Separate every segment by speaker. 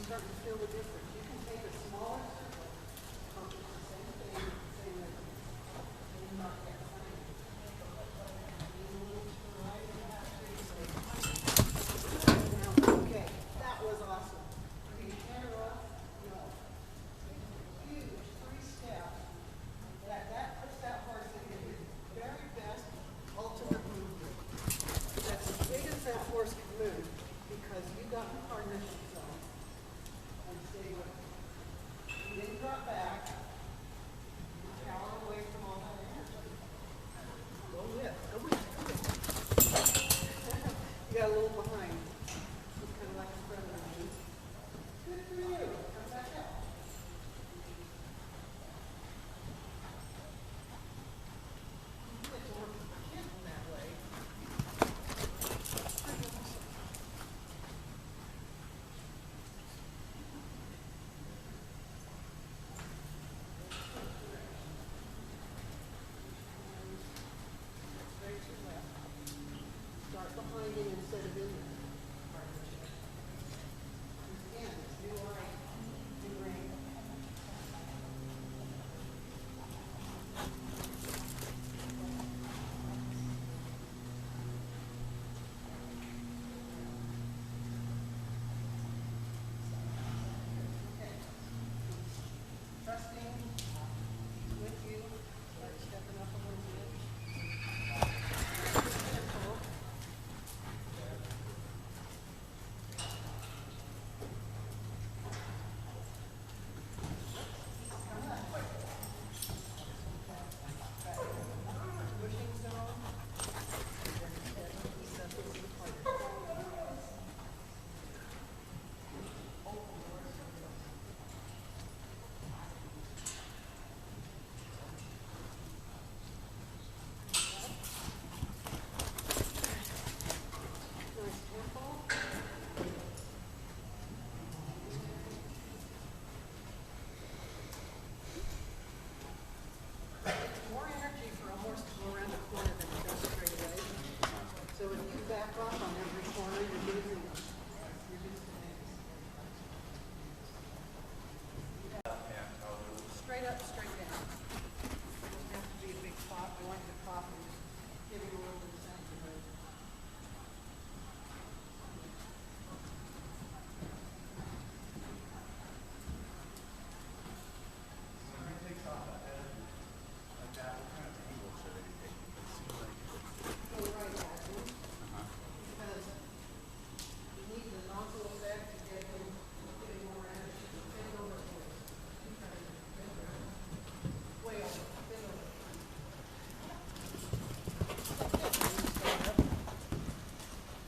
Speaker 1: starting to feel the difference. You can take a smaller circle, accomplish the same thing, same rhythm, and not get funny. Okay, that was awesome. Can you hand her off? No. Huge 3-step. That puts that horse in the very best ultimate movement. That's as big as that horse can move because you got the partnership zone. And stay with it. You didn't drop back. You power away from all that energy. Go with. Go with. Go with. You got a little behind. It's kind of like a friend of you. Good for you. Come back up. You get to work with the kids in that way. Pretty awesome. Straight to left. Start behind it instead of in there. Partnership. Again, it's new light, new rain. Okay. Trusting with you. Start stepping up a little bit. Careful. Pushing zone. Nice tempo. It's more energy for a horse to go around the corner than it does straight away. So if you back off on every corner, you're losing them. You're losing things. Straight up, straight down. It doesn't have to be a big pop. I want you to pop and just give him a little bit of sanctuary. Go right at him. Because you need the nozzle effect to get him getting more energy. Bend over, please. Bend over. Way over. Bend over. Stand up.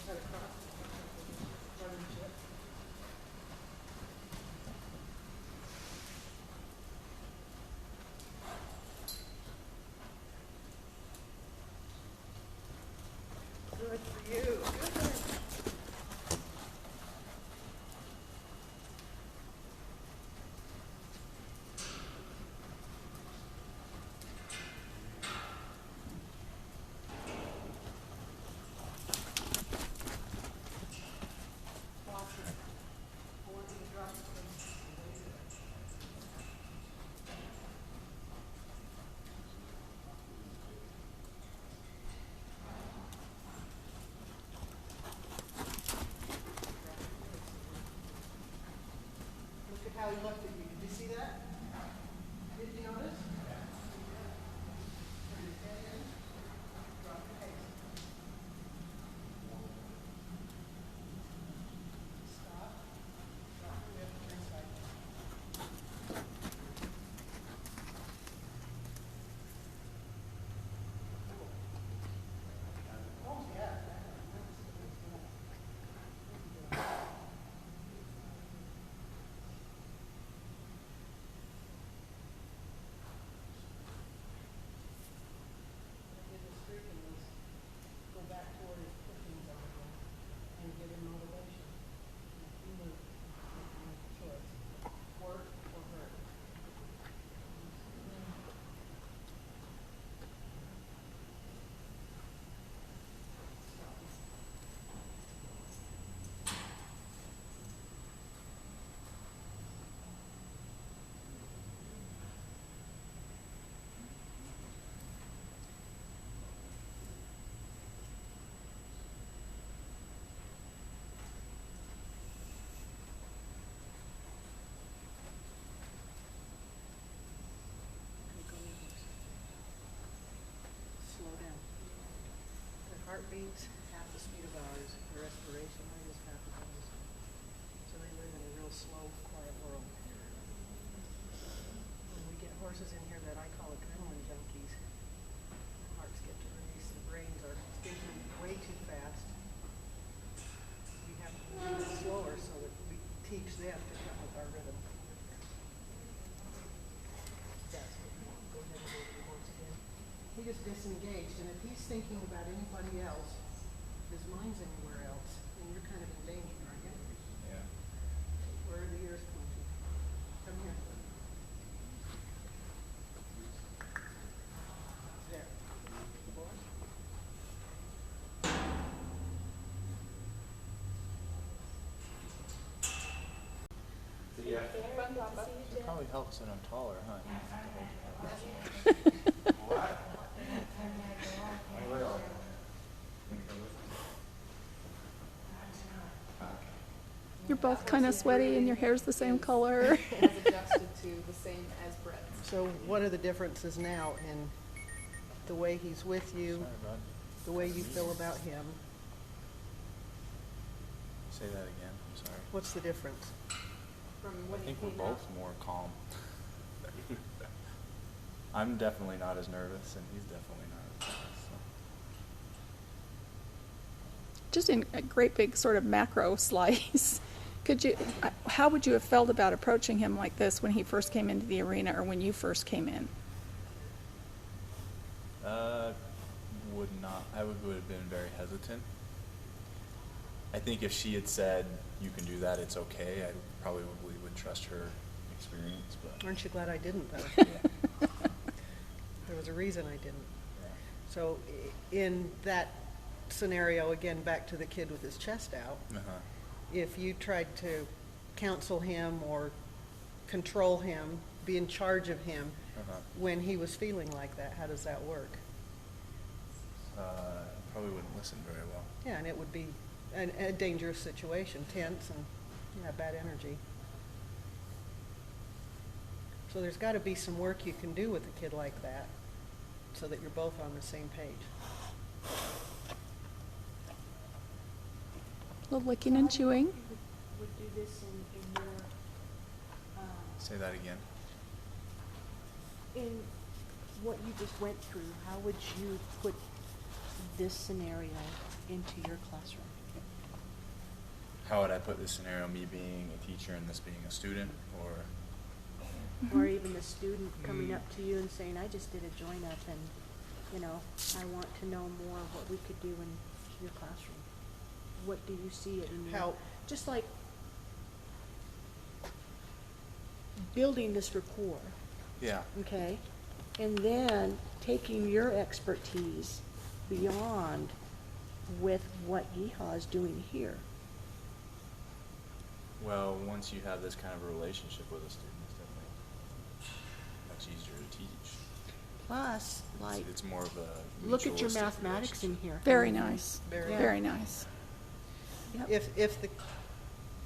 Speaker 1: Cut across. Running chip. Good for you. Good. Watch it. I want you to drop it. Look at how he looked at you. Did you see that? Did you notice? Turn his head in. Drop your face. Stop. Drop your whip. Turn side. Oh, yeah. heartbeats half the speed of ours. The respiration rate is half of ours. So they live in a real slow, quiet world. When we get horses in here that I call adrenaline junkies, their hearts get to race, their brains are thinking way too fast. We have to move it slower so that we teach them to come with our rhythm. That's what we want. Go ahead and go to the horse again. He just disengaged, and if he's thinking about anybody else, his mind's anywhere else, and you're kind of in danger, aren't you?
Speaker 2: Yeah.
Speaker 1: Where are the ears pointing? Come here. There. Boy.
Speaker 2: Yeah. It probably helps that I'm taller, huh? What? I will.
Speaker 3: You're both kind of sweaty and your hair's the same color.
Speaker 4: Has adjusted to the same as Brett's.
Speaker 1: So what are the differences now in the way he's with you,
Speaker 2: Sorry, bud.
Speaker 1: the way you feel about him?
Speaker 2: Say that again. I'm sorry.
Speaker 1: What's the difference?
Speaker 4: From
Speaker 2: I
Speaker 4: when he
Speaker 2: think we're
Speaker 4: came out.
Speaker 2: both more calm. I'm definitely not as nervous, and he's definitely not as nervous. So.
Speaker 3: Just in a great big sort of macro slice, how would you have felt about approaching him like this when he first came into the arena or when you first came in?
Speaker 2: I would have been very hesitant. I think if she had said, "You can do that, it's okay," I probably would trust her experience. But
Speaker 1: Aren't you glad I didn't, though? There was a reason I didn't.
Speaker 2: yeah.
Speaker 1: So in that scenario, again, back to the kid with his chest out, if you tried to counsel him or control him, be in charge of him when he was feeling like that, how does that work?
Speaker 2: Probably wouldn't listen very well.
Speaker 1: Yeah, and it would be a dangerous situation, tense and bad energy. So there's got to be some work you can do with a kid like that so that you're both on the same page.
Speaker 3: A little licking and chewing.
Speaker 5: Would do this in your,
Speaker 2: Say that again.
Speaker 5: in what you just went through, how would you put this scenario into your classroom?
Speaker 2: How would I put this scenario? Me being a teacher and this being a student, or
Speaker 5: Or even the student coming up to you and saying, I just did a join up and, I want to know more of what we could do in your classroom. What do you see it in your,
Speaker 1: How-
Speaker 5: just like building this rapport,
Speaker 2: yeah,
Speaker 5: okay? And then taking your expertise beyond with what Yeehaw is doing here.
Speaker 2: well, once you have this kind of a relationship with a student, it's definitely much easier to teach.
Speaker 5: Plus, like,
Speaker 2: It's more of a
Speaker 5: look at your
Speaker 2: mutualistic
Speaker 5: mathematics in
Speaker 2: relationship.
Speaker 5: here.
Speaker 3: Very nice.
Speaker 1: Very-
Speaker 5: Yeah.
Speaker 3: Very nice.
Speaker 5: Yep.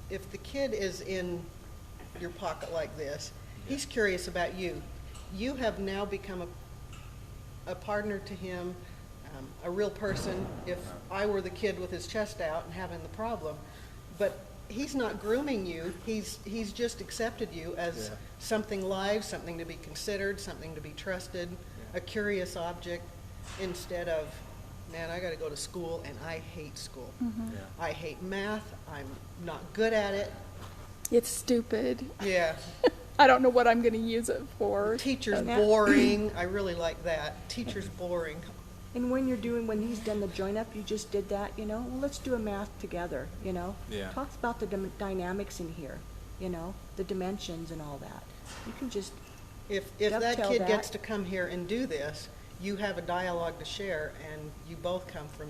Speaker 1: If the kid is in your pocket like this, he's curious about you. You have now become a partner to him, a real person. If I were the kid with his chest out and having the problem, but he's not grooming you. He's just accepted you as
Speaker 2: Yeah.
Speaker 1: something live, something to be considered, something to be trusted, a curious object, instead of, man, I got to go to school and I hate school.
Speaker 2: Yeah.
Speaker 1: I hate math. I'm not good at it.
Speaker 3: It's stupid.
Speaker 1: Yeah.
Speaker 3: I don't know what I'm going to use it for.
Speaker 1: Teacher's
Speaker 5: And that-
Speaker 1: boring. I really like that. Teacher's boring.
Speaker 5: And when when he's done the join up, you just did that, well, let's do a math together,
Speaker 2: Yeah.
Speaker 5: Talk about the dynamics in here, the dimensions and all that. You can just,
Speaker 1: If that
Speaker 5: Dovetail
Speaker 1: kid
Speaker 5: that.
Speaker 1: gets to come here and do this, you have a dialogue to share, and you both come from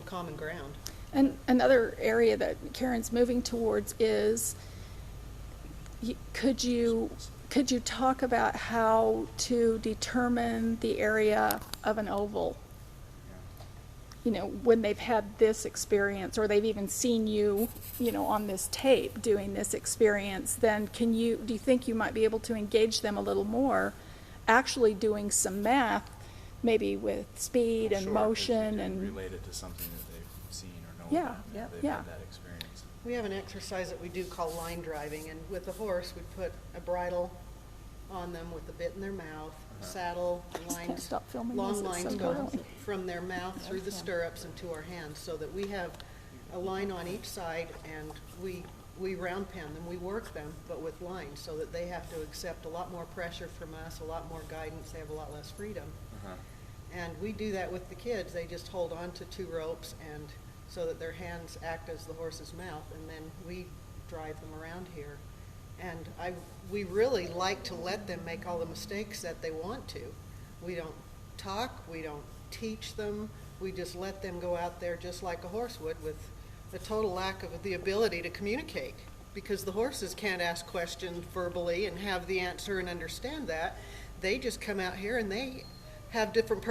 Speaker 1: common ground.
Speaker 3: And another area that Karen's moving towards is, could you talk about how to determine the area of an oval? When they've had this experience, or they've even seen you, on this tape doing this experience, then do you think you might be able to engage them a little more, actually doing some math maybe with speed and
Speaker 2: Sure, 'cause you
Speaker 3: motion
Speaker 2: can
Speaker 3: and,
Speaker 2: relate it to something that they've seen or know
Speaker 3: Yeah,
Speaker 2: about.
Speaker 3: yeah,
Speaker 2: They've
Speaker 3: yeah.
Speaker 2: had that experience.
Speaker 1: We have an exercise that we do called line driving, and with the horse, we put a bridle on them with a bit in their mouth, saddle,
Speaker 3: just can't
Speaker 1: lines,
Speaker 3: stop filming
Speaker 1: long
Speaker 3: this, it's
Speaker 1: lines
Speaker 3: so
Speaker 1: go
Speaker 3: thrilling.
Speaker 1: from their mouth through the
Speaker 3: Yeah.
Speaker 1: stirrups and to our hands, so that we have a line on each side, and we round pen them, we work them, but with lines, so that they have to accept a lot more pressure from us, a lot more guidance, they have a lot less freedom.
Speaker 2: Uh-huh.
Speaker 1: And we do that with the kids. They just hold on to two ropes and so that their hands act as the horse's mouth, and then we drive them around here. And we really like to let them make all the mistakes that they want to. We don't talk, we don't teach them, we just let them go out there just like a horse would, with a total lack of the ability to communicate. Because the horses can't ask questions verbally and have the answer and understand that. They just come out here and they have different